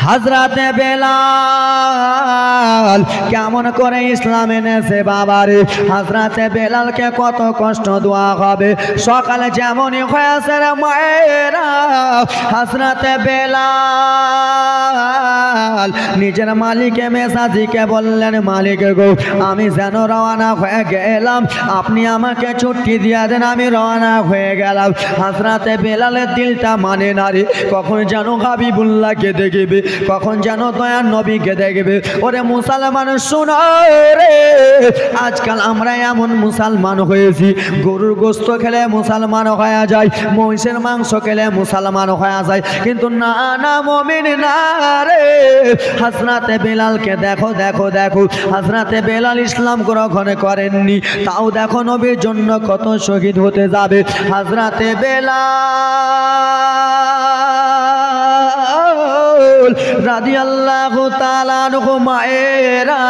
হযরতে বেলাল কেমন করে ইসলাম এনেছে বাবারে। হযরতে বেলালকে কত কষ্ট দেওয়া হবে। সকালে যেমনই হয়েছে রে মায়েরা, হযরতে বেলাল নিজের মালিকে মেজাজিকে বললেন, মালিক গো আমি যেন রওনা হয়ে গেলাম, আপনি আমাকে ছুটি দিয়ে দেন, আমি রওনা হয়ে গেলাম। হযরতে বেলালের দিলটা মানে না রে, কখন যেন হাবিবুল্লাহকে দেখবে, কখন যেন দয়ার নবীকে দেখবে। ওরে মুসলমান শোনো রে, আজকাল আমরা এমন মুসলমান হয়েছি, গরুর গোশত খেলে মুসলমান হয়ে যায়, মহিষের মাংস খেলে মুসলমান হয়ে যায়, কিন্তু না না মুমিন না রে। হযরতে বেলালকে দেখো দেখো দেখো, হযরতে বেলাল ইসলাম গ্রহণ করেননি, তাও দেখো নবীর জন্য কত শহীদ হতে যাবে। হযরতে বেলাল রাদিয়াল্লাহু তাআলা আনহু মায়েরা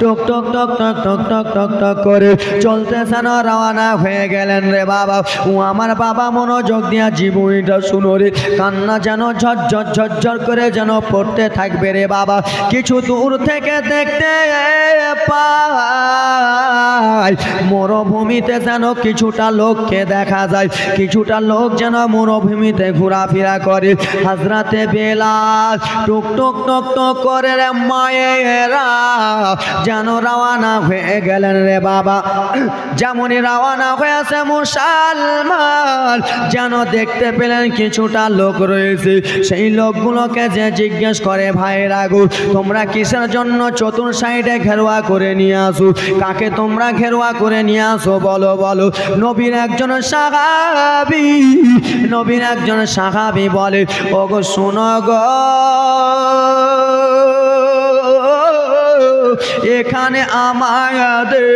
টক টক টক টক টক টক টক টক করে চলতেছেন, রওনা হয়ে গেলেন রে বাবা। ও আমার বাবা মনোযোগ দিয়া জীবনটা শুনো রে, কান্না যেন ঝরঝর ঝরঝর করে যেন পড়তে থাকবে রে বাবা। কিছু দূর থেকে দেখতে পাই মরুভূমিতে যেন কিছুটা লোককে দেখা যায়, কিছুটা লোক যেন মরুভূমিতে ঘোরাফেরা করে। হযরতে বেলাল টুক টুক টক টক করে রে মায়েরা যেন রওনা হয়ে গেলেন রে বাবা। যেমনই রওনা হয়েছে মুসলমান যেন দেখতে পেলেন কিছুটা লোক রয়েছে, সেই লোকগুলোকে যে জিজ্ঞেস করে, ভাইরা গো তোমরা কিসের জন্য চতুর সাইডে ঘেরুয়া করে নিয়ে আসো, কাকে তোমরা ঘেরুয়া করে নিয়ে আসো বলো বলো। নবীর একজন সাহাবী, নবীর একজন সাহাবী বলে, ওগো শোনো গো, এখানে আমাদের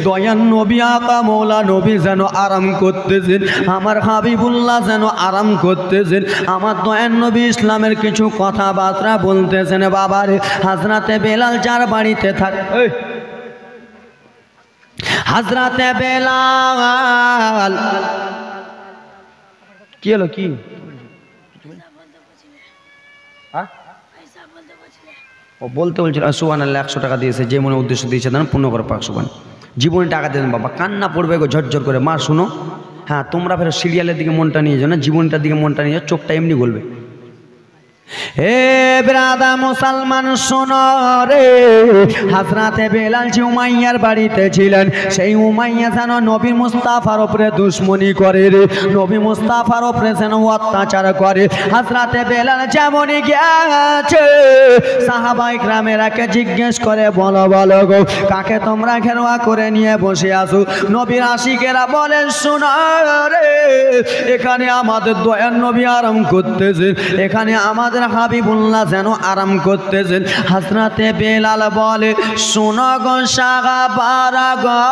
দয়ান নবী আকা মৌলা নবী যেন আরাম করতেছেন, আমার হাবিবুল্লাহ যেন আরাম করতেছেন, আমার দয়ান নবী ইসলামের কিছু কথাবার্তা বলতেছেন বাবারে। হযরতে বেলাল যার বাড়িতে থাকে, হযরতে বেলাল কি হলো কি ও বলতে বলছিল সুবহানাল্লাহ, 100 টাকা দিয়েছে, যে মনে উদ্দেশ্য দিয়েছে যেন পূর্ণ করে পাক সুবহান। জীবনে টাকা দেন বাবা, কান্না পড়বে গো ঝরঝর করে। মা শুনো, হ্যাঁ তোমরা ফের সিরিয়ালের দিকে মনটা নিয়ে যাও না, জীবনটার দিকে মনটা নিয়ে যাও, চোখটা এমনি বলবে। হে ব্রাদা মুসলমান শোনো রে, হযরতে বেলাল যে উমাইয়ার বাড়িতে ছিলেন, সেই উমাইয়া যেন নবী মুস্তাফার উপরে দুশমনি করে রে, নবী মুস্তাফার উপরে যেন অত্যাচার করে। হযরতে বেলাল যেমনই গেছে সাহাবায়ে কেরামেরাকে জিজ্ঞেস করে, বলো বলো গো কাকে তোমরা ঘেরুয়া করে নিয়ে বসে আছো। নবীর আশিকেরা বলেন, শোনো রে, এখানে আমাদের দয়ার নবী আরাম করতেছে, এখানে আমাদের হাবিবুল্লাহ যেন আরাম করতেছেন। হযরতে বেলাল বলে, শোনো গো সাহাবারা গো,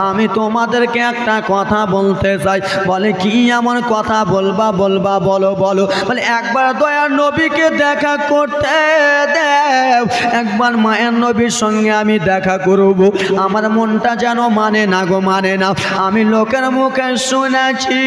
আমি তোমাদেরকে একটা কথা বলতে চাই। বলে কি এমন কথা বলবা বলবা বলো বলো। বলে একবার দয়ার নবীকে দেখা করতে দেও, একবার মায়ের নবীর সঙ্গে আমি দেখা করব, আমার মনটা যেন মানে না গো মানে না। আমি লোকের মুখে শুনেছি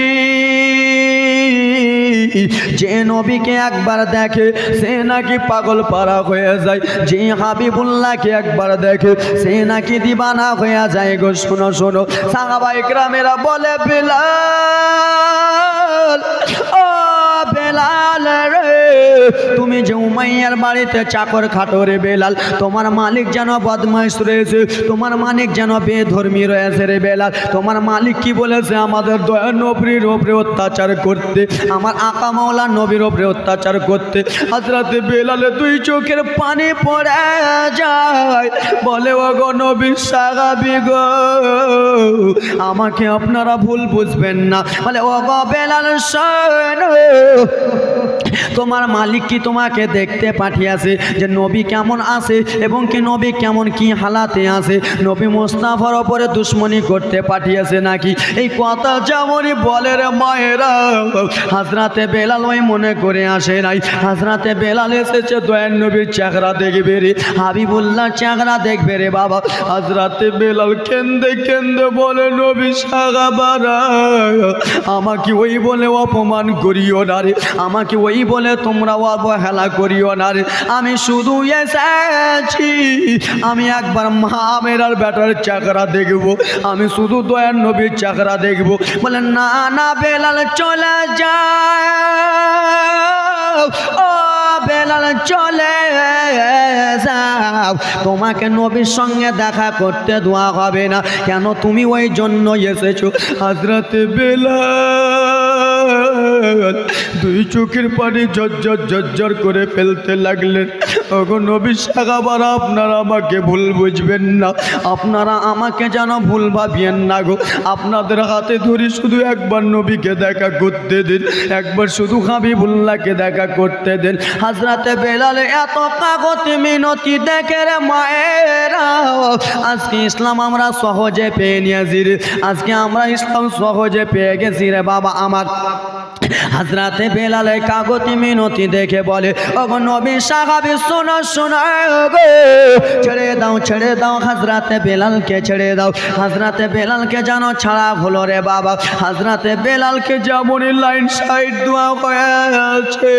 যে নবীকে একবার দেখে সে নাকি পাগল পারা হয়ে যায়, যে হাবিবুল্লাহকে একবার দেখে সে নাকি দিবানা হয়ে যায় গো। শোনো শোনো সাহাবায়ে কেরামেরা বলে, বেলাল ও বেলাল রে, তুমি যে উমাইয়ার বাড়িতে চাকর খাটো রে বেলাল, তোমার মালিক যেন বদমাইশ রয়েছে, তোমার মালিক যেন বেধর্মী রয়েছে রে বেলাল। তোমার মালিক কি বলেছে? আমাদের দয়া নবীর উপরে অত্যাচার করতে, আমার আকা মাওলা নবীর উপরে অত্যাচার করতে। হযরতে বেলালে দুই চোখের পানি পড়ে যায়, বলে ও গো নবীর সাহাবী গো, আমাকে আপনারা ভুল বুঝবেন না। বলে ও গো বেলাল শোনো, তোমার মালিক কি তোমাকে দেখতে পাঠিয়েছে যে নবী কেমন আছে এবং কি নবী কেমন কি হালাতে আছে, নবী মুস্তাফার উপরে দুশমনি করতে পাঠিয়েছে নাকি? এই কথা যেমনই বলে রে মায়েরা, হযরতে বেলাল ওই মনে করে আসে নাই। হযরতে বেলাল এসেছে দয়ার নবীর চেহারা দেখবে রে, হাবিবুল্লাহ চেহারা দেখবে রে বাবা। হযরতে বেলাল কেন্দে কেন্দে বলে, নবী সাহাবারা আমাকে ওই বলে অপমান করিও না রে, আমাকে ওই বলে তোমরা অবহেলা করিও না রে, আমি শুধু এসেছি, আমি একবার মামেরার বেটার চাকরা দেখবো, আমি শুধু দয়ার নবীর চাকরা দেখবো। বলে না না বেলাল চলে যাও, ও বেলাল চলে যাও, তোমাকে নবীর সঙ্গে দেখা করতে দেওয়া হবে না। কেন? তুমি ওই জন্য এসেছো। হযরতে বেলাল দুই চোখের পানি ঝরঝর ঝরঝর করে ফেলতে লাগলেন। ওগো নবী সাহাবারা, আপনারা আমাকে ভুল বুঝবেন না, আপনারা আমাকে যেন ভুল ভাবিয়েন না গো। আপনাদের হাতে ধরি শুধু একবার নবীকে দেখা করতে দিন, একবার শুধু হাবিবুল্লাহকে দেখা করতে দেন। হযরতে বেলাল এত কাগতি মিনতি দেখে রে মায়েরা, আজকে ইসলাম আমরা সহজে পেয়ে নিয়েছি রে, আজকে আমরা ইসলাম সহজে পেয়ে গেছি রে বাবা আমার। হযরতে বেলাল কাগতি মিনতি দেখে বলে, ওগো নবী সাহাবী শোনো শোনো গো, ছেড়ে দাও ছেড়ে দাও, হযরতে বেলালকে ছেড়ে দাও। হযরতে বেলালকে যেন ছাড়া হলো রে বাবা। হযরতে বেলালকে যেমনই লাইন সাইড দেওয়া হয়েছে,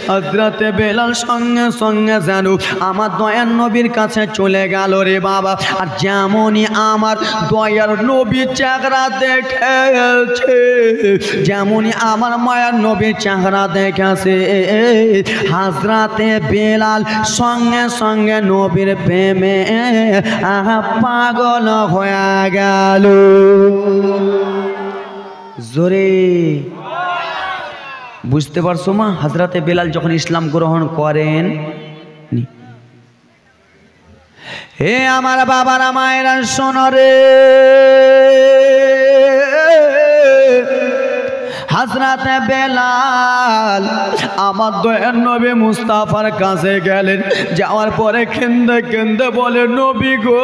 হযরতে বেলাল সঙ্গে সঙ্গে যেন আমার দয়ার নবীর কাছে চলে গেল রে বাবা। আর যেমনই আমার দয়ার নবী চেহারা দেখেছে, যেমনই আমার মায়ার নবীর চেহারা দেখেছে, হযরতে বেলাল সঙ্গে সঙ্গে নবীর প্রেমে পাগল হয়ে গেল। জোরে বুঝতে পারছো মা? হযরতে বেলাল যখন ইসলাম গ্রহণ করেন, হে আমার বাবারা মায়েরা শোনো রে, হযরতে বেলাল আমার দয়ার নবী মুস্তাফার কাছে গেলেন। যাওয়ার পরে কেন্দে কেন্দে বলে, নবী গো,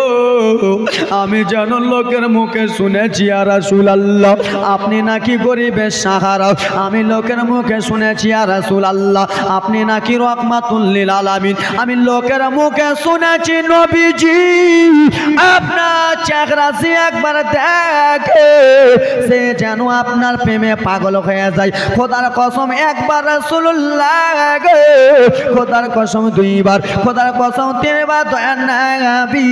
আমি যেন লোকের মুখে শুনেছি ইয়া রাসূলুল্লাহ আপনি নাকি গরিবের সাহারা, আমি লোকের মুখে শুনেছি ইয়া রাসূলুল্লাহ আপনি নাকি রাহমাতুল লিল আলামিন, আমি লোকের মুখে শুনেছি নবীজি আপনার চেহারা যে একবার দেখে সে যেন আপনার প্রেমে পাগল হয়ে যায়। খোদার কসম একবার রাসূলুল্লাহ গো, খোদার কসম দুইবার, খোদার কসম তিনবার দয়ার নবী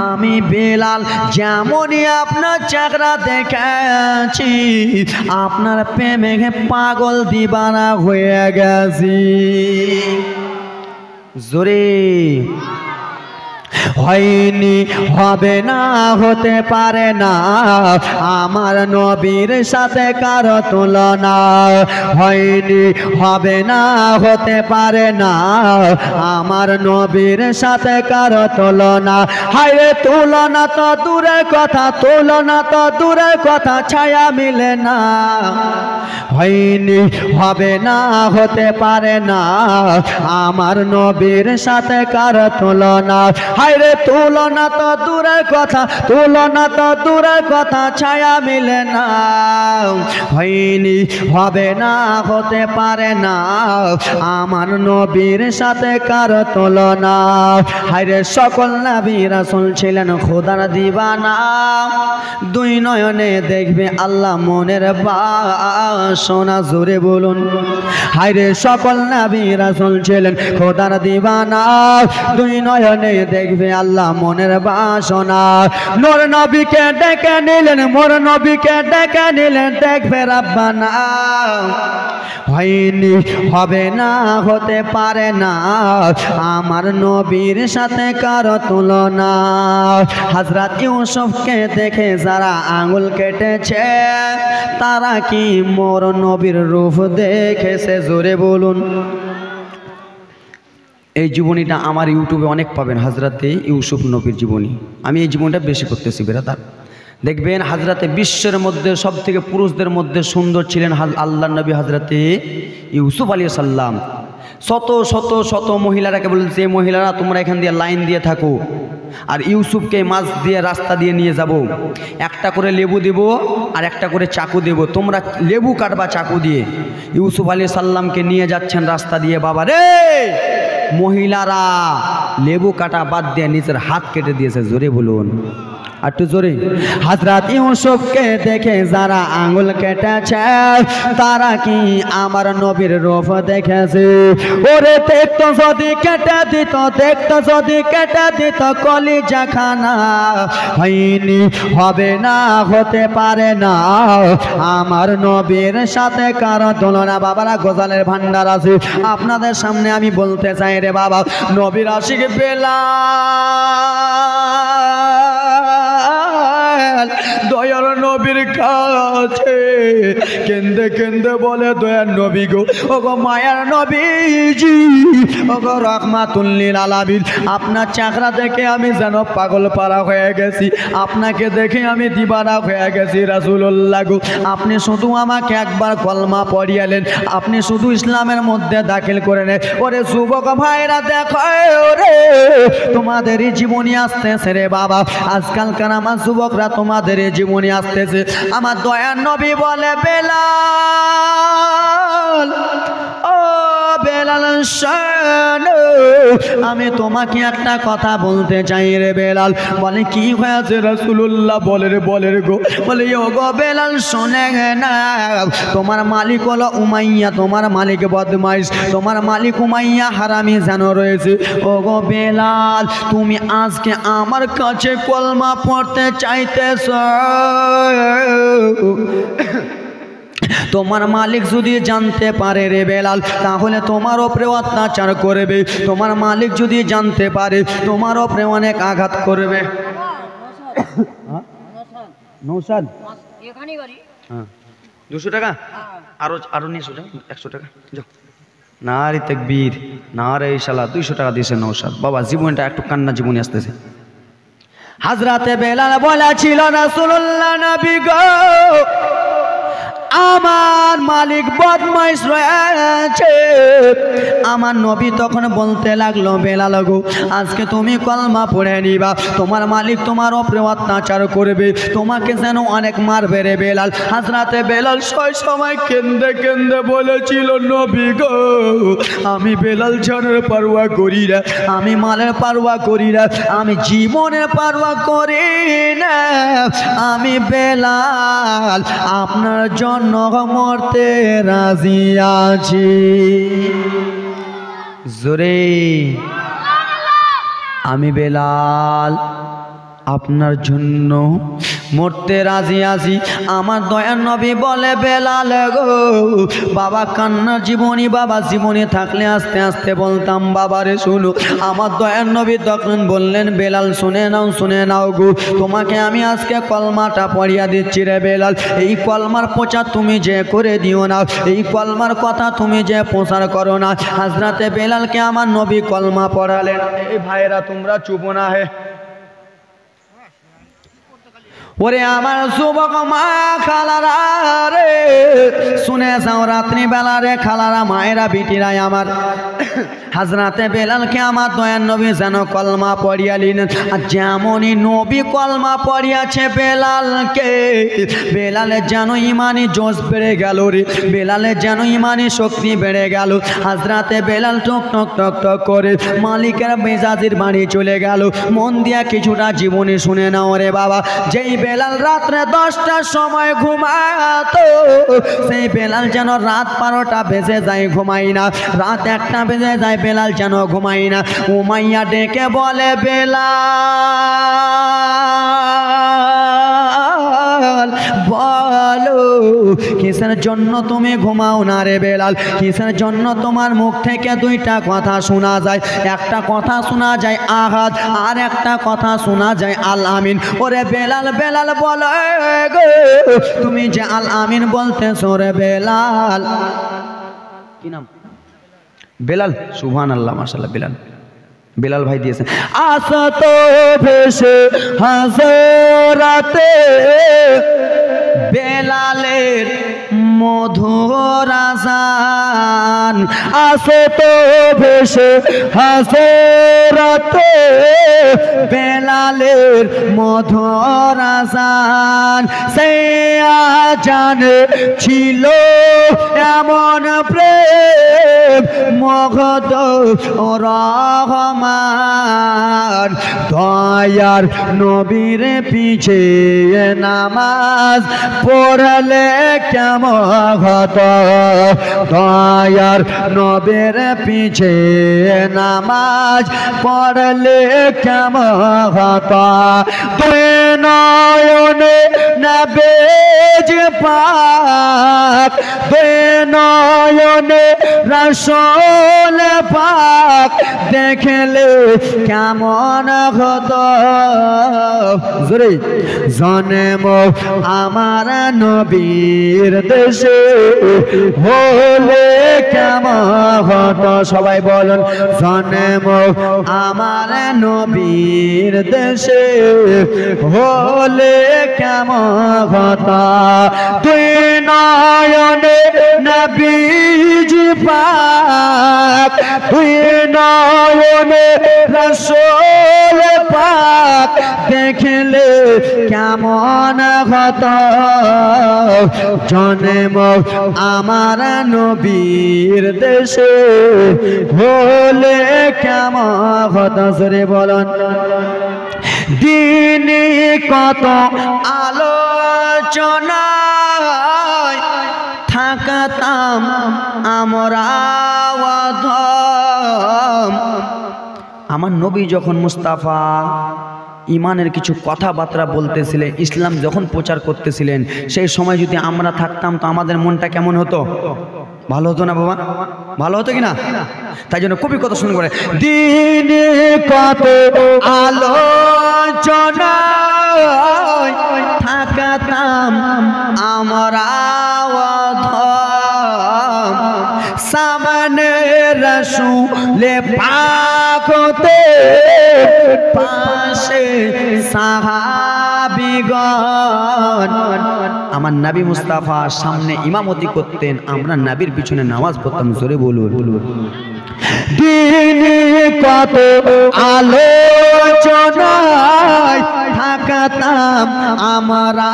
আমি বেলাল যেমনই আপনার চেহারা দেখেছি আপনার প্রেমে পাগল দিবানা হয়ে গেছি। জোরে হয়নি, হবে না, হতে পারে না আমার নবীর সাথে কারো তুলনা, হয়নি, হবে না, হতে পারে না আমার নবীর সাথে কারো তুলনা। হায় তুলনা তো দূরের কথা, তুলনা তো দূরের কথা, ছায়া মিলে না। হয়নি, হবে না, হতে পারে না আমার নবীর সাথে কারো তুলনা। হায় রে তুলনা তো দূরের কথা, তুলনা তো দূরের কথা, ছায়া মিলে না। হয়নি, হবে না, হতে পারে না আমার নবীর সাথে কারো তুলনা। হায় রে সকল নবী রাসূল ছিলেন খোদার দিবানা, দুই নয়নে দেখবে আল্লাহ মনের বাসনা। জোরে বলুন। হায় রে সকল নবী রাসূল ছিলেন খোদার দিবানা, দুই নয়নে দেখবে আল্লাহ মনের বাসনা। নূর নবীকে ডেকে নিলেন, মোর নবীকে ডেকে নিলেন, দেখবে রাব্বানা। হয়নি, হবে না, হতে পারে না আমার নবীর সাথে কারো তুলনা। হযরত ইউসুফকে দেখে যারা আঙুল কেটেছে তারা কি মোর নবীর রূপ দেখেছে? জোরে বলুন। এই জীবনীটা আমার ইউটিউবে অনেক পাবেন, হযরতে ইউসুফ নবীর জীবনী। আমি এই জীবনটা বেশি করতেছি বেরাদার। দেখবেন হযরতে বিশ্বের মধ্যে সব থেকে পুরুষদের মধ্যে সুন্দর ছিলেন আল্লাহর নবী হযরতে ইউসুফ আলাইহিস সালাম। শত শত শত মহিলারাকে বলেন, যে মহিলারা তোমরা এখান দিয়ে লাইন দিয়ে থাকো আর ইউসুফকে মাছ দিয়ে রাস্তা দিয়ে নিয়ে যাব, একটা করে লেবু দেব আর একটা করে চাকু দেব, তোমরা লেবু কাটবা চাকু দিয়ে। ইউসুফ আলাইহিস সালামকে নিয়ে যাচ্ছেন রাস্তা দিয়ে, বাবা রে মহিলারা লেবু কাটা বাদ দিয়ে নিজের হাত কেটে দিয়েছে। জোরে বলুন। একটু জোরে। হযরত ইউসুফকে দেখে যারা আঙ্গুল কেটেছে তারা কি আমার নবীর রূপ দেখেছে? ওরে দেখতো যদি কেটে দিত, দেখতো যদি কেটে দিত কলিজা খানা, হয়নি হবে না, হতে পারে না আমার নবীর সাথে কারো তুলনা। বাবারা গজালের ভান্ডার আছে আপনাদের সামনে আমি বলতে চাই রে বাবা, নবীর আশিক বেলাল দয়ার নবীর কাছে কেন্দে কেন্দে বলে, দয়ার নবী গো, ওগো মায়ার নবীজি, ওগো রাহমাতুল লিল আলামিন, আপনার চেহারা দেখে আমি যেন পাগল পারা হয়ে গেছি, আপনাকে দেখে আমি দিবানা হয়ে গেছি রাসূলুল্লাহ গো। আপনি শুধু আমাকে একবার কলমা পড়িয়ালেন, আপনি শুধু ইসলামের মধ্যে দাখিল করে নেন। ওরে যুবক ভাইরা দেখো রে, তোমাদেরই জীবনী আসতেছে রে বাবা, আজকালকার আমার যুবকরা তোমাদের জীবনী আসতেছে। আমার দয়ার নবী বলে, বেলাল ও বেলাল শোনো, আমি তোমাকে একটা কথা বলতে চাই রে বেলাল। বলে কি হয়েছে রাসূলুল্লাহ? বলে রে বলে রে গো। বলে ও গো বেলাল শোনে না, তোমার মালিক হলো উমাইয়া, তোমার মালিক বদমাইশ, তোমার মালিক উমাইয়া হারামি যেন রয়েছে। ও গো বেলাল, তুমি আজকে আমার কাছে কলমা পড়তে চাইতেছ, তোমার মালিক যদি জানতে পারে রে বেলাল তাহলে তোমার উপরে অত্যাচার করবে, তোমার মালিক যদি জানতে পারে তোমার উপরে অনেক আঘাত করবে। নৌসাদ হ্যাঁ 200 টাকা আরো নিয়ে 100 টাকা যাও। না রে তাকবীর, না রে ইনশাআল্লাহ 200 টাকা দিয়েছে নৌসাদ। বাবা জীবনটা একটু কান্না জীবনী আসতেছে। হযরতে বেলাল বলেছিল, রাসূলুল্লাহ নবী গো, আমার মালিক বদমাইশ রয়েছে। আমার নবী তখন বলতে লাগলো, বেলাল গো, আজকে তুমি কলমা পড়ে নিবা, তোমার মালিক তোমার উপরে অত্যাচার করবে, তোমাকে যেন অনেক মারবে রে বেলাল। হযরতে বেলাল সেই সময় কেন্দে কেন্দে বলেছিল, নবী গো, আমি বেলাল জানের পারওয়া করি না, আমি মালের পারওয়া করি না, আমি জীবনের পারওয়া করি না, আমি বেলাল আপনার জন্য মরতে রাজি আছি। জোরে আমি বেলাল আপনার জন্য মরতে রাজি আছি। আমার দয়ার নবী বলে, বেলাল গো, বাবা কান্নার জীবনী, বাবা জীবনী থাকলে আস্তে আস্তে বলতাম বাবারে শুনো। আমার দয়ার নবী তখন বললেন, বেলাল শুনে নাও, শুনে নাও গো, তোমাকে আমি আজকে কলমাটা পড়িয়া দিচ্ছি রে বেলাল, এই কলমার প্রচার তুমি যে করে দিও না, এই কলমার কথা তুমি যে প্রচার করো না। হযরতে বেলালকে আমার নবী কলমা পড়ালেন। এই ভাইরা তোমরা চুপ না হে। ওরে আমার যুবক মা খালারা রে, শুনে যাও রাত্রি বেলা রে খালারা, মায়েরা, বিটিরা আমার, হযরতে বেলালকে আমার দয়ার নবী যেন কলমা পড়িয়ালেন। আর যেমনই নবী কলমা পড়িয়াছে বেলালকে, বেলালের যেন ইমানি জোশ বেড়ে গেল রে, বেলালের যেন ইমানি শক্তি বেড়ে গেল। হযরতে বেলাল টক টক টক টক করে মালিকের মেজাজের বাড়ি চলে গেল। মন দিয়া কিছুটা জীবনী শুনে নাও রে বাবা। যেই বেলাল রাত্রে 10টার সময় ঘুমাতো, সেই বেলাল যেন রাত 12টা বেজে যায় ঘুমাই না, রাত 1টা বেজে যায় বেলাল যেন ঘুমাই না। উমাইয়া ডেকে বলে, বেলাল বলো কিসের জন্য তুমি ঘুমাও না রে বেলাল, কিসের জন্য তোমার মুখ থেকে 2টা কথা শোনা যায়, একটা কথা শোনা যায় আহাদ, আর একটা কথা শোনা যায় আল আমিন। ওরে বেলাল, বেলাল বলো গো, তুমি যে আল আমিন বলতেছো রে বেলাল, কি নাম? বেলাল। সুবহানাল্লাহ, মাশাআল্লাহ। বেলাল, বেলাল ভাই দিয়েছেন। আসা তো ভেসে হাজরাতে বেলালের মধুর আজান আসে তো ভেসে হাসরাতে বেলালের মধুর আজান সে আজানে ছিল এমন প্রেম মগধ রহমান দয়ার নবীর পিছে নামাজ পড়লে কেমন হতো দয়ার নবীর পিছে নামাজ পড়লে কেমন হতো তুই নয়নে নবেজ পাক তুই নয়নে রাসূল পাক দেখলে কেমন হতো জোরে জন্ম আমার নবীর দেশে হলে কেমন হতো সবাই বলুন জন্ম আমার নবীর দেশে হলে কেমন হতো তুই নয়নে নবীজি পাক তুই নয়নে রাসূল পাক দেখলে কেমন হতো জন্ম আমার নবীর দেশে হলে কেমন হতো জোরে বলুন দিনে কত আলোচনায় থাকতাম আমরা অধম আমার নবী যখন মুস্তাফা ইমানের কিছু কথাবার্তা বলতেছিলেন ইসলাম যখন প্রচার করতেছিলেন সেই সময় যদি আমরা থাকতাম তো আমাদের মনটা কেমন হতো ভালো হতো না বাবা ভালো হতো কিনা তাই জন্য কবি কত সুন্দর করে দিনে কত আলোচনায় থাকতাম আমরা অধম সামনে রাসূলে পাক হতে পাশে সাহাবীগণ আমার নবী মুস্তাফা সামনে ইমামতি করতেন আমরা নবীর পিছনে নামাজ পড়তাম জোরে বলুন দিনে কত আলোচনায় থাকতাম আমরা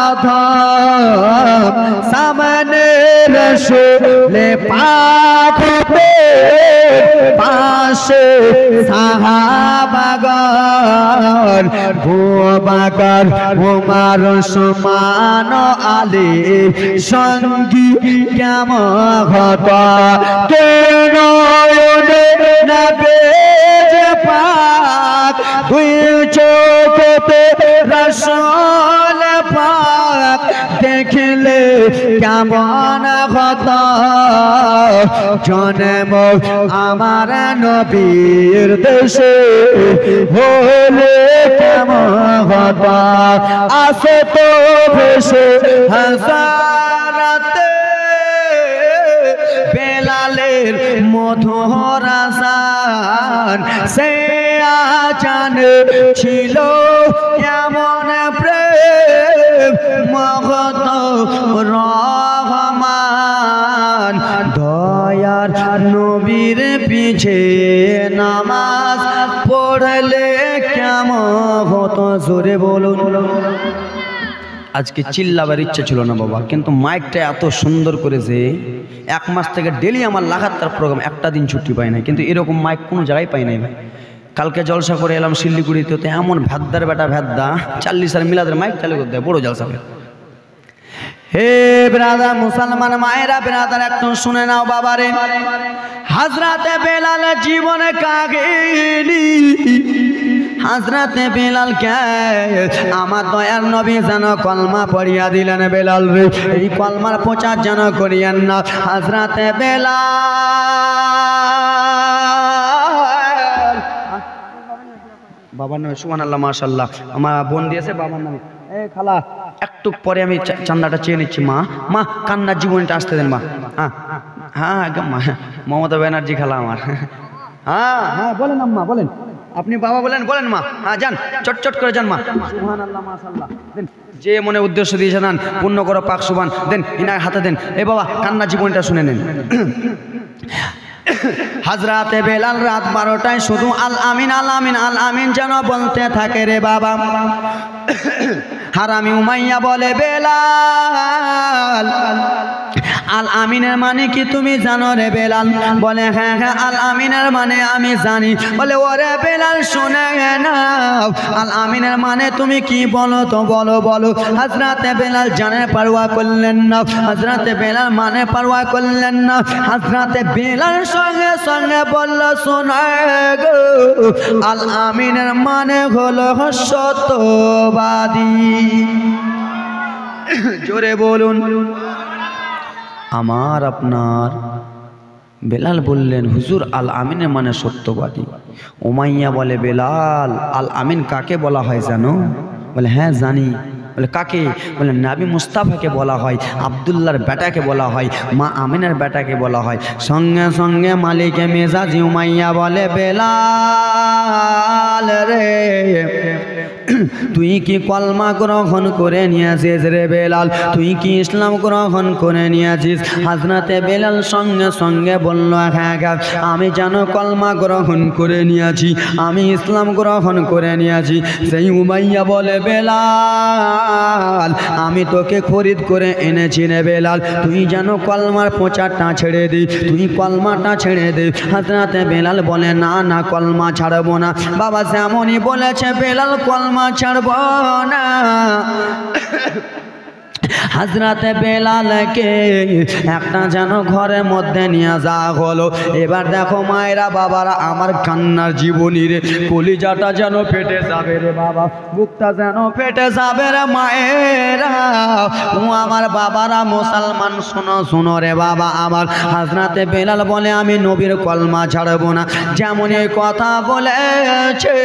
অধম সামনে রাসূলে পাক হতে পাশে সাহাবাগণ আবুবকর ওমর ওসমান আলী সঙ্গী কেমন হতো কেন নবীজ পাক দুই চোখে রাসূল পাক দেখলে কেমন হতো জন্ম আমার নবীর দেশে হলে কেমন হতো আসে তো ভেসে হাসরাতে বেলালের মধুর আজান সে আজানে ছিল এমন প্রেম মগধ রহমান দয়ার নবীর পিছে নামাজ পড়লে কেমন হতো জোরে বলুন আজকে চিল্লাবার ইচ্ছা ছিল না বাবা কিন্তু মাইকটা এত সুন্দর করেছে এক মাস থেকে ডেলি আমার লাগাতার প্রোগ্রাম একটা দিন ছুটি পাই না কিন্তু এরকম মাইক কোনো জায়গায় পাই নাই ভাই কালকে জলসা করে এলাম শিলিগুড়িতে তো এমন ভ্যাদ্দার বেটা ভ্যাদ্দা 40 আর মিলাদের মাইক চালু করতে বড় জলসা করে হে ব্রাদার মুসলমান মায়েরা ব্রাদার একটু শুনে নাও বাবারে হযরতে বেলাল জীবনে কাহিনী হযরতে বেলাল কে আমার দয়ার নবী যেন কলমা পড়িয়া দিলেন বেলাল রে এই কলমার প্রচার যেন করিয়েন না হযরতে বেলাল বাবার নামে সুবহানাল্লাহ মাশাআল্লাহ আমার বোন দিয়েছে বাবার নামে এ খালা একটু পরে আমি চান্দাটা চেয়ে নিচ্ছি মা মা কান্নার জীবনটা আসতে দেন মা হ্যাঁ হ্যাঁ একদম মমতা ব্যানার্জি খালা আমার হ্যাঁ হ্যাঁ বলেন আম্মা বলেন আপনি বাবা বলেন বলেন মা হ্যাঁ যান চট চট করে যান মা সুবহানাল্লাহ মাশাআল্লাহ দেন যে মনে উদ্দেশ্য দিয়েছে দেন, পূর্ণ করো পাক সুবান। দেন ইনার হাতে দেন। এ বাবা কান্না জীবনটা শুনে নেন। হাজরাতে বেলাল রাত 12টায় শুধু আল আমিন আল আমিন আল আমিন যেন বলতে থাকে রে বাবা। হারামি উমাইয়া বলে বেলাল আল আমিনের মানে কি তুমি জানো রে বেলাল? বলে হ্যাঁ হ্যাঁ আল আমিনের মানে আমি জানি। বলে ওরে বেলাল শুনে নাও, আল আমিনের মানে তুমি কি বলো তো বলো বলো। হযরতে বেলাল জানে পারওয়া করলেন না, হযরতে বেলাল মানে পারওয়া করলেন না। হযরতে বেলাল সঙ্গে সঙ্গে বলল শোনো গো, আল আমিনের মানে হলো সত্যবাদী। জোরে বলুন। আমার আপনার বেলাল বললেন হুজুর আল আমিনের মানে সত্যবাদী। উমাইয়া বলে বেলাল আল আমিন কাকে বলা হয় জানো? বলে হ্যাঁ জানি। বলে কাকে? বলে নবী মুস্তাফাকে বলা হয়, আব্দুল্লাহর বেটাকে বলা হয়, মা আমিনের বেটাকে বলা হয়। সঙ্গে সঙ্গে মালিকে মেজাজি উমাইয়া বলে বেলাল রে তুই কি কলমা গ্রহণ করে নিয়েছিস রে বেলাল? তুই কি ইসলাম গ্রহণ করে নিয়েছিস? হযরতে বেলাল সঙ্গে সঙ্গে বলল হ্যাঁ আমি যেন কলমা গ্রহণ করে নিয়েছি, আমি ইসলাম গ্রহণ করে নিয়েছি। সেই উমাইয়া বলে বেলাল আমি তোকে খরিদ করে এনেছি রে বেলাল, তুই যেন কলমার প্রচারটা ছেড়ে দি, তুই কলমাটা ছেড়ে দে। হযরতে বেলাল বলে না না কলমা ছাড়বো না। বাবা যেমনই বলেছে বেলাল কলমা ছাড়ব না। হযরতে বেলালকে একটা যেন ঘরের মধ্যে নিয়ে যাওয়া হলো। এবার দেখো মায়েরা বাবারা আমার কান্নার জীবনী রে, কলিজাটা যেন ফেটে যাবে রে বাবা, বুকটা যেন ফেটে যাবে রে মায়েরা ও আমার বাবারা মুসলমান শোনো শোনো রে বাবা আমার। হযরতে বেলাল বলে আমি নবীর কলমা ছাড়বো না। যেমন এই কথা বলেছে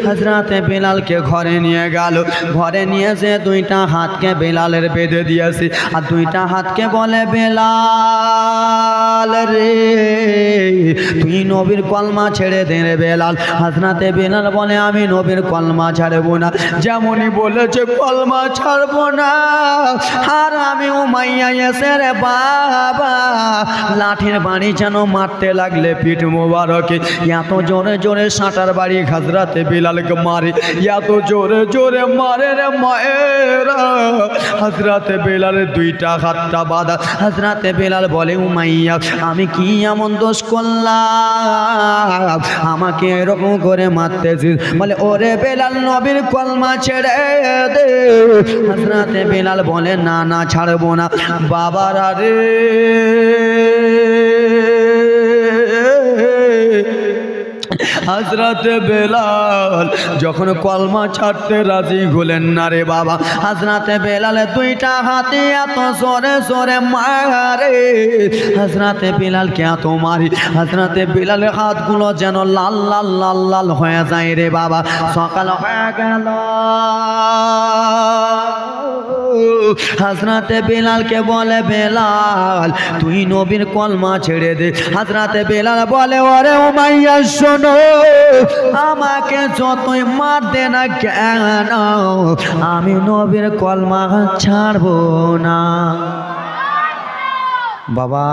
হযরতে বেলালকে ঘরে নিয়ে গেল। ঘরে নিয়ে যে দুইটা হাতকে বেলালের বেঁধে দিয়েছে আর দুইটা হাতকে বলে বেলাল রে তুই নবীর কলমা ছেড়ে দে রে বেলাল। হযরতে বেলাল বলে আমি নবীর কলমা ছাড়বো না। যেমনই বলেছে কলমা ছাড়বো না। আর আমি উমাইয়া এসে রে বাবা লাঠির বাড়ি যেন মারতে লাগলে পিঠ মোবারকে, এত জোরে জোরে সাঁটার বাড়ি হযরতে বেলালকে মারে, এত জোরে জোরে মারে রে মায়েরা। হযরতে বেলালের দুইটা হাতটা বাঁধা। হযরতে বেলাল বলে উমাইয়া আমি কি এমন দোষ করলাম আমাকে এরকম করে মারতেছিস? বলে ওরে বেলাল নবীর কলমা ছেড়ে দে। হযরতে বেলাল বলে না না ছাড়বো না। বাবারা রে হযরতে বেলাল যখন কলমা ছাড়তে রাজি হলেন না রে বাবা, হযরতে বেলালে দুইটা হাতে এত জোরে জোরে মারে। হযরতে বেলালকে এত মারি হযরতে বেলালের হাতগুলো যেন লাল লাল লাল লাল হয়ে যায় রে বাবা। সকাল হয়ে গেল। হযরতে বেলালকে বলে বেলাল তুই নবীর কলমা ছেড়ে দে। হযরতে বেলাল বলে ওরে উমাইয়া শোনো আমাকে যতই মার দে না কেন আমি নবীর কলমা ছাড়বো না। বাবা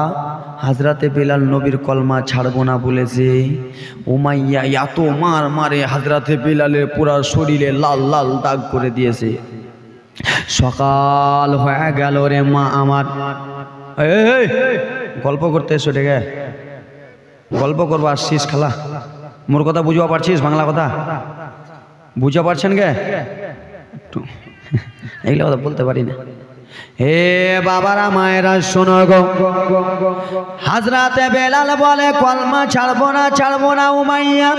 হযরতে বেলাল নবীর কলমা ছাড়বো না বলেছে। উমাইয়া এত মার মারে হযরতে বেলালের পুরা শরীরে লাল লাল দাগ করে দিয়েছে। সকাল হয়ে গেল রে মা আমার। এই গল্প করতে এসো ডেকে, গল্প করবো আসছিস খালা? মোর কথা বুঝবা পারছিস? বাংলা কথা বুঝা পারছেন গে? এইগুলো কথা বলতে পারি না। হে বাবারা মায়েরা শোনো গো, হযরতে বেলাল বলে কলমা ছাড়বো না ছাড়বো না। উমাইয়া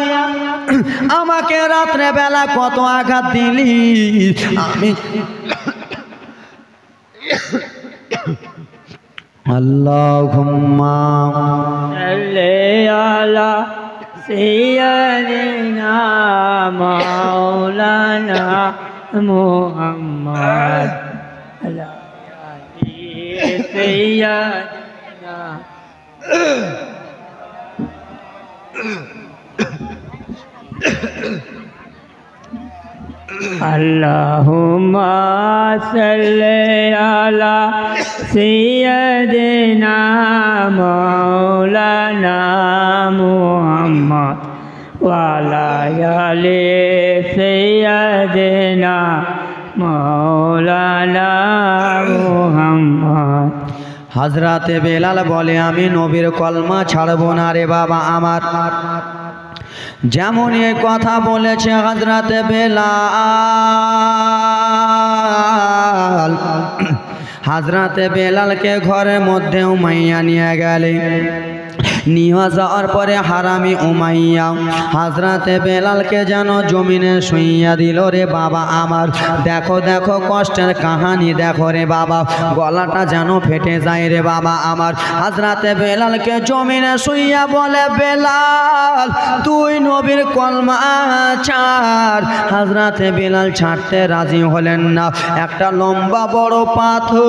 আমাকে রাত্রে বেলা কত আঘাত দিলি, আমি আল্লাহুম্মা সাল্লি আলা সাইয়্যিদিনা মাওলানা মুহাম্মদ আলা আলি সাইয়্যিদিনা। আল্লাহুম্মা সাল্লি আলা সাইয়্যিদিনা মাওলানা মুহাম্মদ ওয়া আলা আলি সাইয়্যিদিনা মাওলানা মুহাম্মদ। হযরতে বেলাল বলে আমি নবীর কলমা ছাড়বো না রে বাবা আমার। যেমন এই কথা বলেছে হযরতে বেলাল, হযরতে বেলালকে ঘরের মধ্যে উমাইয়া নিয়ে গেলে। নিয়ে যাওয়ার পরে হারামি উমাইয়া হযরতে বেলালকে যেন জমিনে শুইয়া দিল রে বাবা আমার। দেখো দেখো কষ্টের কাহানি দেখো রে বাবা, গলাটা যেন ফেটে যায় রে বাবা আমার। হযরতে বেলালকে জমিনে শুইয়া বলে বেলাল তুই নবীর কলমা ছাড়। হযরতে বেলাল ছাড়তে রাজি হলেন না। একটা লম্বা বড় পাথর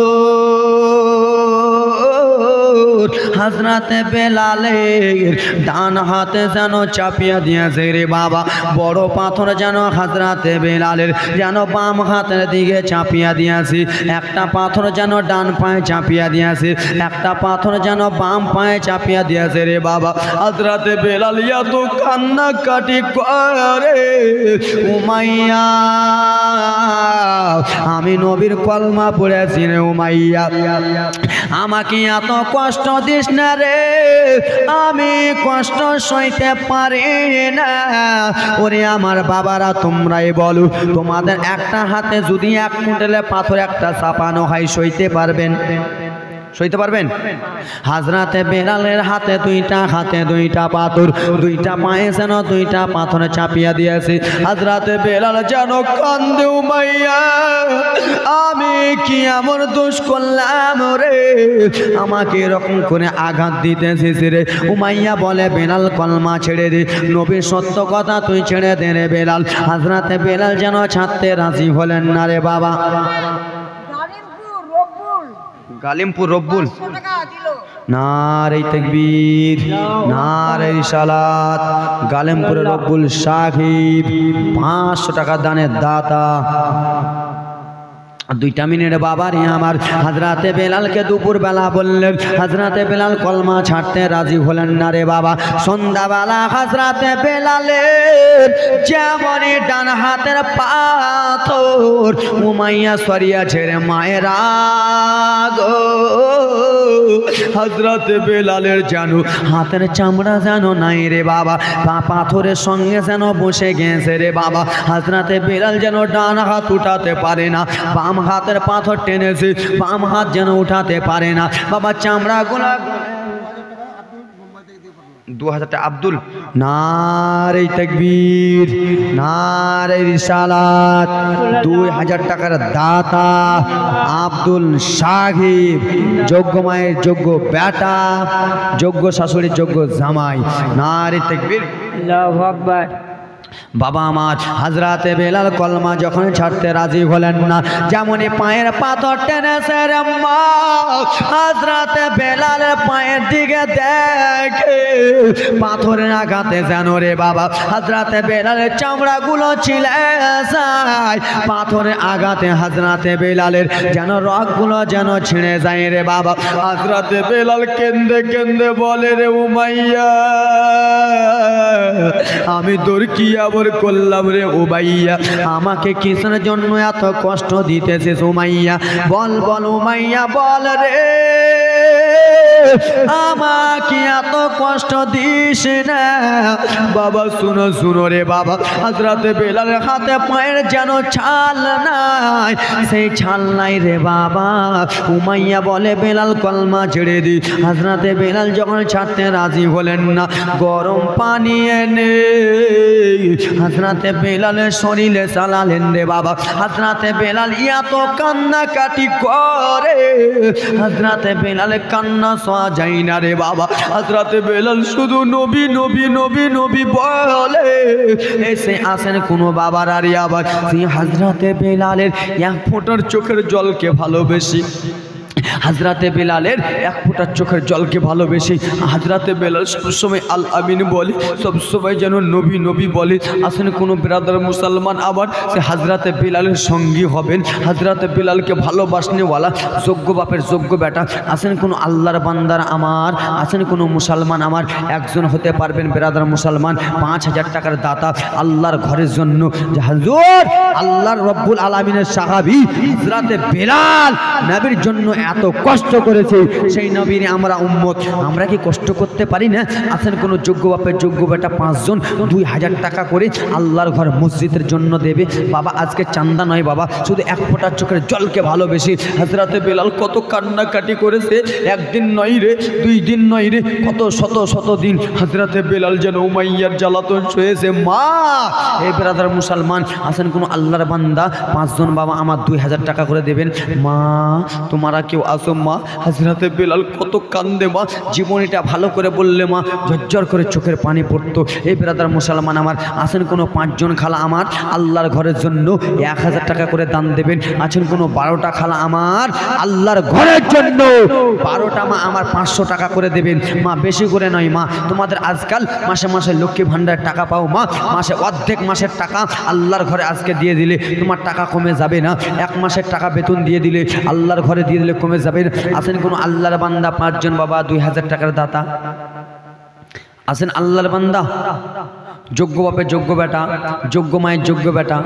হযরতে বেলালের ডান হাতে যেন চাপিয়া দিয়েছে রে বাবা। বড় পাথর যেন হযরতে বেলালের যেন বাম হাতের দিকে চাপিয়া দিয়েছে। একটা পাথর যেন ডান পায়ে চাপিয়া দিয়েছে, একটা পাথর যেন বাম পায়ে চাপিয়া দিয়েছে রে বাবা। হযরতে বেলাল এত কান্নাকাটি করে উমাইয়া আমি নবীর কলমা পড়েছি রে উমাইয়া, আমাকে এত কষ্ট দিস না রে, আমি কষ্ট সইতে পারি না। ওরে আমার বাবারা তোমরাই বলো তোমাদের একটা হাতে যদি 1 কুইন্টালে পাথর একটা চাপানো হয় সইতে পারবেন? সইতে পারবেন? হযরতে বেলালের হাতে দুইটা পাথর, দুইটা পায়ে যেন দুইটা পাথর চাপিয়া দিয়েছে। হযরতে বেলাল যেন কান্দে উমাইয়া আমি কি এমন দোষ করলাম রে, আমাকে এরকম করে আঘাত দিতেছিস রে। উমাইয়া বলে বেলাল কলমা ছেড়ে দে, নবীর সত্য কথা তুই ছেড়ে দে রে বেলাল। হযরতে বেলাল যেন ছাড়তে রাজি হলেন না রে বাবা। গালিমপুর রব্বুল নারে তাকবীর নারে রিসালাত। গালিমপুর রব্বুল সাহিব 500 টাকা দানের দাতা। 2 মিনিট বাবা রে আমার। হযরতে বেলালকে দুপুর বেলা বললেন, হযরতে বেলাল কলমা ছাড়তে রাজি হলেন না রে বাবা। সন্ধ্যাবেলা হযরতে বেলালের যেমনই ডান হাতের পাথর উমাইয়া সরিয়া ছেড়ে মায়েরা গো, হযরতে বেলালের যেন হাতের চামড়া যেন নাই রে বাবা, পাথরের সঙ্গে যেন বসে গেছে রে বাবা। হযরতে বেলাল যেন ডান হাত উঠাতে পারে না, বাম হাতের পাথর টেনেছে, বাম হাত যেন উঠাতে পারে না বাবা। চামড়া গুলা 2000 টাকা আব্দুল নারে তাকবীর নারে রিসালাত। 2000 টাকার দাতা আব্দুল সাহিব, যোগ্য মায়ের যোগ্য বেটা, যোগ্য শাশুড়ির যোগ্য জামাই। নারে তাকবীর আল্লাহু আকবার। বাবা আমার হযরতে বেলাল কলমা যখন ছাড়তে রাজি হলেন না, যেমনই পায়ের পাথর টেনেছে রে মা, হযরতে বেলালের পায়ের দিকে দেখে পাথরের আঘাতে যেন রে বাবা হযরতে বেলালের চামড়াগুলো ছিলে যায়। পাথরের আঘাতে হযরতে বেলালের যেন রগগুলো যেন ছিঁড়ে যায় রে বাবা। হযরতে বেলাল কেঁদে কেঁদে বলে রে উমাইয়া আমি তোর কি আবার করলাম রে উমাইয়া, আমাকে কিসের জন্য এত কষ্ট দিতেছিস উমাইয়া, বল বল উমাইয়া বল রে, আমাকে এত কষ্ট দিস না বাবা। শুনো শুনো রে বাবা, হযরতে বেলালের হাতে পায়ের যেন ছাল নাই, সেই ছাল নাই রে বাবা। উমাইয়া বলে বেলাল কলমা ছেড়ে দি। হযরতে বেলাল যখন ছাড়তে রাজি হলেন না, গরম পানি এনে হযরতে বেলালের শরীরে চালালেন রে বাবা। হযরতে বেলাল এত কান্নাকাটি করে, হযরতে বেলালের কান্না সওয়া যায় না রে বাবা। হযরতে বেলাল শুধু নবী নবী নবী নবী বলে এসে আসেন কোনো বাবার আর আবার সেই হযরতে বেলালের 1 ফোঁটার চোখের জলকে ভালোবেসে হাজরাতে বেলালের এক ফোঁটা চোখের জলকে ভালোবেসে হাজরাতে বেলাল সবসময় আল আমিন বলে, সবসময় যেন নবী নবী বলে। আসেন কোনো ব্রাদার মুসলমান আবার সে হাজরাতে বেলালের সঙ্গী হবেন, হাজরাতে বেলালকে ভালোবাসনেওয়ালা যোগ্য বাপের যোগ্য বেটা। আসেন কোনো আল্লাহর বান্দার আমার, আসেন কোনো মুসলমান আমার একজন হতে পারবেন ব্রাদার মুসলমান 5,000 টাকার দাতা আল্লাহর ঘরের জন্য। যে হুজুর আল্লাহর রব্বুল আলামিনের সাহাবী হযরতে বেলাল নবীর জন্য এত কষ্ট করেছে, সেই নবীর আমরা উম্মত, আমরা কি কষ্ট করতে পারি না? আসেন কোনো যোগ্য বাপের যোগ্য বেটা 5 জন 2,000 টাকা করে আল্লাহর ঘর মসজিদের জন্য দেবে। বাবা আজকে চান্দা নয় বাবা, শুধু এক ফোঁটা চোখের জলকে ভালোবেসে হযরতে বেলাল কত কান্নাকাটি করেছে। একদিন নয় রে, 2 দিন নয় রে, কত শত শত দিন হযরতে বেলাল যেন উমাইয়ার জ্বালাতন সয়েছে। মা এই ব্রাদার মুসলমান আসেন কোনো আল্লাহর বান্দা 5 জন বাবা আমার 2,000 টাকা করে দেবেন। মা তোমরা কেউ আসো মা। হযরতে বেলাল কত কান্দে মা, জীবনীটা ভালো করে বললে মা ঝরঝর করে চোখের পানি পড়তো। এই ব্রাদার মুসলমান আমার আসেন কোনো 5 জন খালা আমার আল্লাহর ঘরের জন্য 1,000 টাকা করে দান দেবেন। আছেন কোনো 12টা খালা আমার আল্লাহর ঘরের জন্য 12টা মা আমার 500 টাকা করে দেবেন। মা বেশি করে নয় মা, তোমাদের আজকাল মাসে মাসে লক্ষ্মী ভাণ্ডার টাকা পাও মা, মাসে অর্ধেক মাসের টাকা আল্লাহর ঘরে আজকে দিয়ে দিলে তোমার টাকা কমে যাবে না। 1 মাসের টাকা বেতন দিয়ে দিলে আল্লাহর ঘরে দিয়ে দিলে কমে যাবে না। আসেন কোনো আল্লাহর বান্দা 5 জন বাবা 2,000 টাকার দাতা আসেন আল্লাহর বান্দা যোগ্য বাপের যোগ্য বেটা, যোগ্য মায়ের যোগ্য বেটা।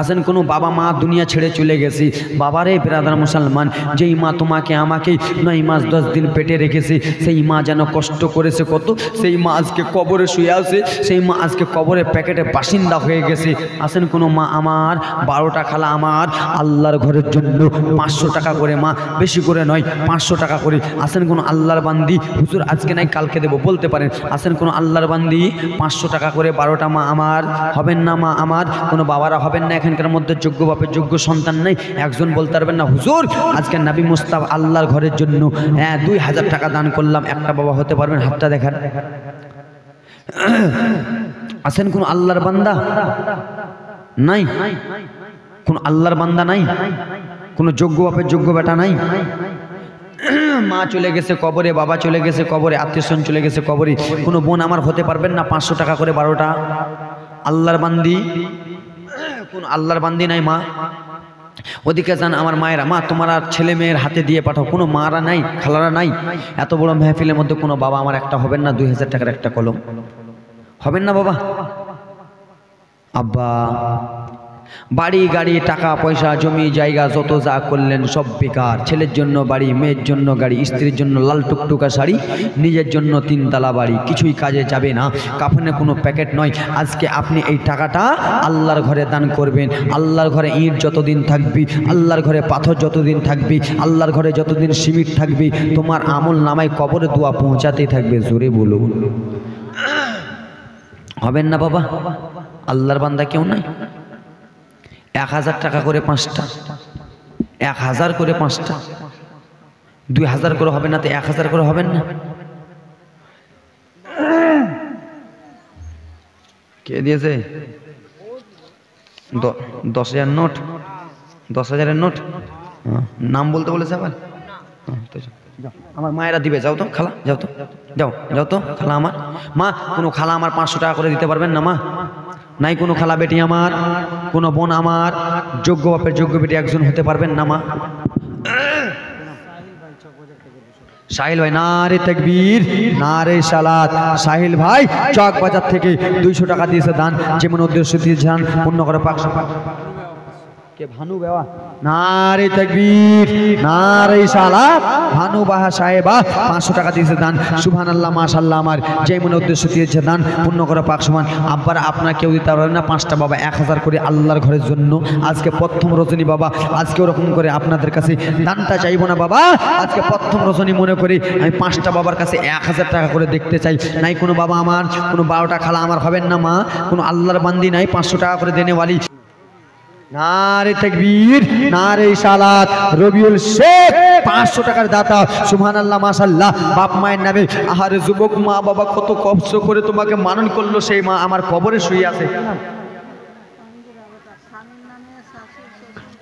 আসেন কোনো বাবা মা দুনিয়া ছেড়ে চলে গেছি, বাবারে ব্রাদার মুসলমান যেই মা তোমাকে আমাকে 9 মাস 10 দিন পেটে রেখেছে, সেই মা যেন কষ্ট করেছে কত, সেই মা আজকে কবরে শুয়ে আছে, সেই মা আজকে কবরে প্যাকেটে বাসিন্দা হয়ে গেছে। আসেন কোনো মা আমার 12টা খালা আমার আল্লাহর ঘরের জন্য 500 টাকা করে, মা বেশি করে নয় 500 টাকা করে। আসেন কোনো আল্লাহর বান্দি হুজুর আজকে নাই কালকে দেবো বলতে পারেন। আসেন কোনো আল্লাহর বান্দি 500 টাকা করে 12টা মা আমার হবেন না, মা আমার কোনো বাবারা হবেন না এখানকার মধ্যে যোগ্য বাপের যোগ্য সন্তান নেই, একজন বলতে পারবেন না হুজুর আজকে নবী মুস্তাফা আল্লাহর ঘরের জন্য 2,000 টাকা দান করলাম, একটা বাবা হতে পারবেন? হাতটা দেখান। আসেন কোন আল্লাহর বান্দা নাই, কোন আল্লাহর বান্দা নাই, কোন যোগ্য বাপের যোগ্য বেটা নাই। মা চলে গেছে কবরে, বাবা চলে গেছে কবরে, আত্মীয়স্বজন চলে গেছে কবরে, কোনো বোন আমার হতে পারবেন না 500 টাকা করে 12টা আল্লাহর বান্দি? কোন আল্লাহর বান্দি নাই মা? ওদিকে যান আমার মায়েরা, মা তোমরা ছেলে মেয়ের হাতে দিয়ে পাঠাও, কোনো মারা নাই খালারা নাই? এত বড় মেহফিলের মধ্যে কোনো বাবা আমার একটা হবেন না 2,000 টাকার একটা কলম হবেন না বাবা? আব্বা বাড়ি গাড়ি টাকা পয়সা জমি জায়গা যত যা করলেন সব বেকার, ছেলের জন্য বাড়ি, মেয়ের জন্য গাড়ি, স্ত্রীর জন্য লাল টুকটুকা শাড়ি, নিজের জন্য 3 তালা বাড়ি, কিছুই কাজে যাবে না, কাফনে কোনো প্যাকেট নয়। আজকে আপনি এই টাকাটা আল্লাহর ঘরে দান করবেন। আল্লাহর ঘরে ইট যতদিন থাকবি, আল্লাহর ঘরে পাথর যতদিন থাকবি, আল্লাহর ঘরে যতদিন সিমেন্ট থাকবি, তোমার আমল নামায় কবরে দোয়া পৌঁছাতেই থাকবে। জোরে বলুন হবেন না বাবা? আল্লাহর বান্দা কেউ নাই? 1,000 টাকা করে 5টা, 1,000 করে 5টা, 2,000 করে হবে না তো 1,000 করে হবেন না? কে দিয়েছে 10,000 নোট? 10,000-এর নোট? নাম বলতে বলেছে আবার? আমার মায়েরা দিবে, যাও তো খালা, যাও তো, যাও যাও তো খালা আমার। মা কোনো খালা আমার 500 টাকা করে দিতে পারবেন না মা? নাই কোনো খালা বেটি আমার, কোনো বোন আমার যোগ্য বাপের যোগ্য বেটি একজন হতে পারবেন না মা? সাহিল ভাই নারে তাকবীর নারে সালাত। সাহিল ভাই চক বাজার থেকে 200 টাকা দিয়েছে দান, যেমন উদ্দেশ্য দিয়েছেন পূর্ণ করে পাক। কে ভানু বেওয়া? নারে তাকবীর নারে সালাত। ভানু বাহা সাহেবা 500 টাকা দিয়েছে দান, সুবহানাল্লাহ মাশাআল্লাহ। আমার যেই মনে উদ্দেশ্য দিয়েছে দান পূর্ণ করে পাক সমান। আব্বার আপনার কেউ দিতে পারবেন না 5টা বাবা 1,000 করে আল্লাহর ঘরের জন্য। আজকে প্রথম রজনী বাবা, আজকে ওরকম করে আপনাদের কাছে দানটা চাইবো না বাবা, আজকে প্রথম রজনী মনে করি আমি 5টা বাবার কাছে 1,000 টাকা করে দেখতে চাই। নাই কোনো বাবা আমার, কোনো 12টা খালা আমার হবেন না মা? কোনো আল্লাহর বান্দি নাই 500 টাকা করে দেনেওয়ালি? নারে তাকবীর নারে সালাত। রবিউল শেখ 500 টাকার দাতা, সুবহানাল্লাহ মাশাআল্লাহ। বাপ মায়ের নামে আহারে যুবক মা বাবা কত কষ্ট করে তোমাকে মানন করলো, সেই মা আমার কবরে শুয়ে আছে।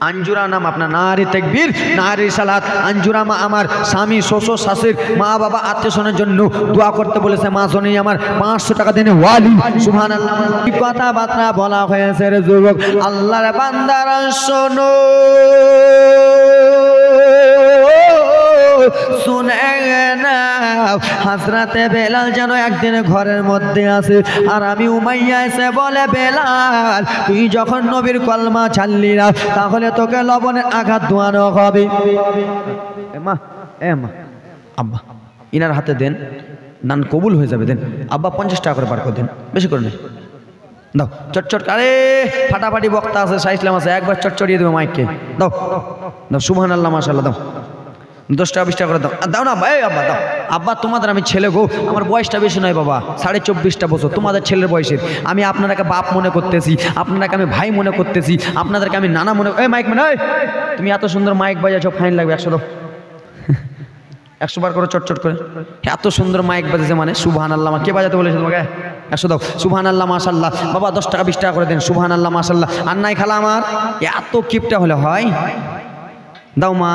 আঞ্জুরা নাম আপনার নারী তাকবীর নারী সালাত। আঞ্জুরা মা আমার স্বামী শ্বশুর শাশুড়ি মা বাবা আত্মীয় স্বজনের জন্য দোয়া করতে বলেছে। মা শোনে আমার 500 টাকা দেনে ওয়ালি সুবহানাল্লাহ। কি কথাবার্তা বলা হয়েছে রে যুবক, আল্লাহর বান্দারা শোনো শুনে না। হযরতে বেলাল যেন একদিন ঘরের মধ্যে আছে, আর আমি উমাইয়া এসে বলে, বেলাল তুই যখন নবীর কলমা ছাড়লি না তাহলে তোকে লবণের আঘাত দোয়ানো হবে। মা আব্বা ইনার হাতে দেন, নান কবুল হয়ে যাবে, দেন আব্বা 50 টাকা করে বার করে দেন, বেশি করে নেই দাও। চটচট আরে ফাটাফাটি বক্তা আছে, সাইসলাম আছে, একবার চটচটিয়ে দেবো মাইককে। দাও দাও সুবহানাল্লাহ মাশাআল্লাহ। দাও 10 টাকা 20 টাকা করে দাও। দাও না ভাই, আব্বা দাও। আব্বা তোমাদের আমি ছেলে গো, আমার বয়সটা বেশি নয় বাবা, 24.5 বছর তোমাদের ছেলের বয়সের। আমি আপনাদেরকে বাপ মনে করতেছি, আপনাদেরকে আমি ভাই মনে করতেছি, আপনাদেরকে আমি নানা মনে। এই মাইক মানে তুমি এত সুন্দর মাইক বাজাচ্ছ, ফাইন লাগবে 100 দাও। 100 বার করে চটচট করে, এত সুন্দর মাইক বাজেছে মানে সুবহানাল্লাহ। কে বাজাতে বলেছে তোমাকে? 100 দাও সুবহানাল্লাহ মাশাআল্লাহ। বাবা 10 টাকা 20 টাকা করে দেন সুবহানাল্লাহ মাশাআল্লাহ। আর নাই খালা আমার এত কিপটা হলে হয়? দাও মা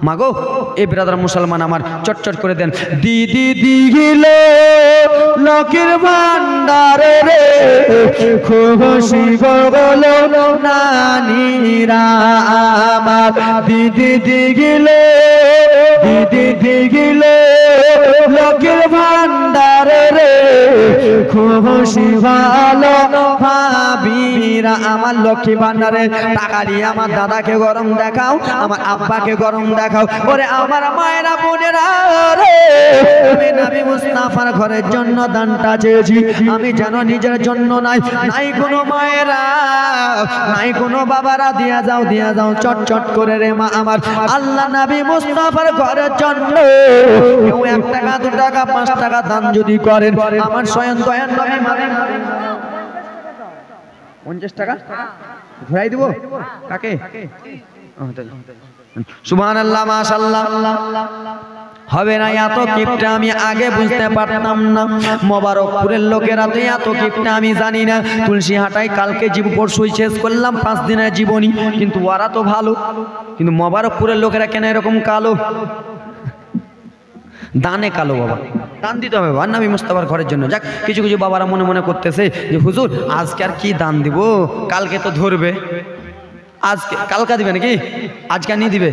মাগো। এ ব্রাদার মুসলমান আমার চটচট করে দেন। দিদি দিগিলে লকের ভান্ডারে রে খুশি গলো নানিরা আমার। দিদি দিগিলে লকের ভান্ডারে রে খুশি ভালো ভাবিরা আমার। লক্ষ্মী ভান্ডারে টাকা দিয়ে আমার দাদাকে গরম দেখাও, আমার আব্বাকে গরম দেখাও। ওরে আমার মায়েরা বোনেরা রে, আমি নবী মুস্তাফার ঘরের জন্য দানটা চেয়েছি, আমি যেন নিজের জন্য নাই কোনো মায়েরা, নাই কোনো বাবারা, দিয়া যাও চটচট করে রে মা আমার। আল্লাহ নবী মুস্তাফার ঘরের জন্য কেউ 1 টাকা 2 টাকা 5 টাকা দান যদি করেন, আমার স্বয়ং দয়ান নবী 50 টাকা ঘুরাই দিব কাকে? সুবহানাল্লাহ মাশাআল্লাহ। হবে না এত কিপটা আমি আগে বুঝতে পারতাম না। মোবারকপুরের লোকেরা তো এত কিপটা আমি জানি না। তুলসী হাটায় কালকে পরশুই শেষ করলাম 5 দিনের জীবনী, কিন্তু ওরা তো ভালো। কিন্তু মোবারকপুরের লোকেরা কেন এরকম কালো? দানে কালো বাবা, দান দিতে হবে বাবা নবী মুস্তাফার ঘরের জন্য। যাক কিছু কিছু বাবারা মনে মনে করতেছে যে হুজুর আজকে আর কি দান দিব, কালকে তো ধরবে। আজকে কালকা দিবে নাকি? আজকে নিয়ে দিবে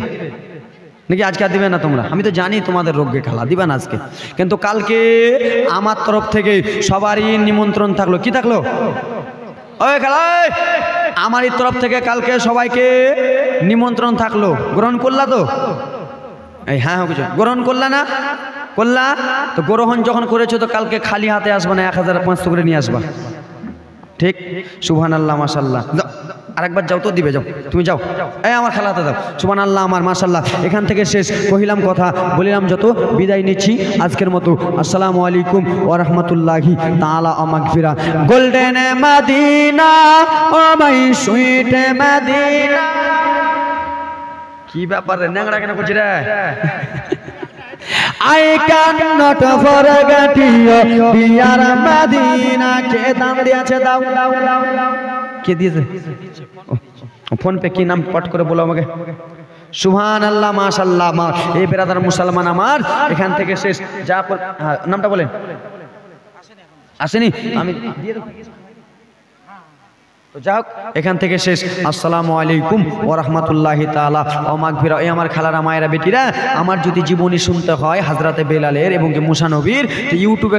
নাকি? আজকে আর দিবে না তোমরা? আমি তো জানি তোমাদের রোগে খেলা দিবে না আজকে, কিন্তু কালকে আমার তরফ থেকে সবারই নিমন্ত্রণ থাকলো। কি থাকলো? ওই খেলায় আমারই তরফ থেকে কালকে সবাইকে নিমন্ত্রণ থাকলো। গ্রহণ করলা তো? এই হ্যাঁ কিছু গ্রহণ করলা না? করলা তো। গ্রহণ যখন করেছো তো কালকে খালি হাতে আসবা না, 1500 করে নিয়ে আসবা, ঠিক? সুবহানাল্লাহ মাশাআল্লাহ। আরেকবার যাও তো, দিবে যাও, তুমি যাও। এই আমার খেলাতে দাও সুবহানাল্লাহ আমার মাশাআল্লাহ। এখান থেকে শেষ কহিলাম কথা, বলিলাম যত, বিদায় নিচ্ছি আজকের মতো। আসসালামু আলাইকুম ওয়া রাহমাতুল্লাহি তাআলা ওয়া মাগফিরা। Golden Medina oh my sweet Medina. কি ব্যাপার রে, ন্যাংরা কেন করছিস রে? I cannot forget you, dear Medina. কে দান দিয়েছে? দাও। কে দিয়েছে? ফোন পে কি নাম পট করে বলো আমাকে। সুবহানাল্লাহ মাশাআল্লাহ। এই ব্রাদার মুসলমান আমার এখান থেকে শেষ। যা নামটা বলেন। আসেনি? আমি দিয়ে দেব। তো যাক এখান থেকে শেষ। আসসালামু আলাইকুম ওয়া রাহমাতুল্লাহি তাআলা ওয়া মাগফিরা। এই আমার খালারা মায়েরা বেটিরা, আমার যদি জীবনী শুনতে হয় হযরতে বেলালের এবং মুসা নবীর, ইউটিউবে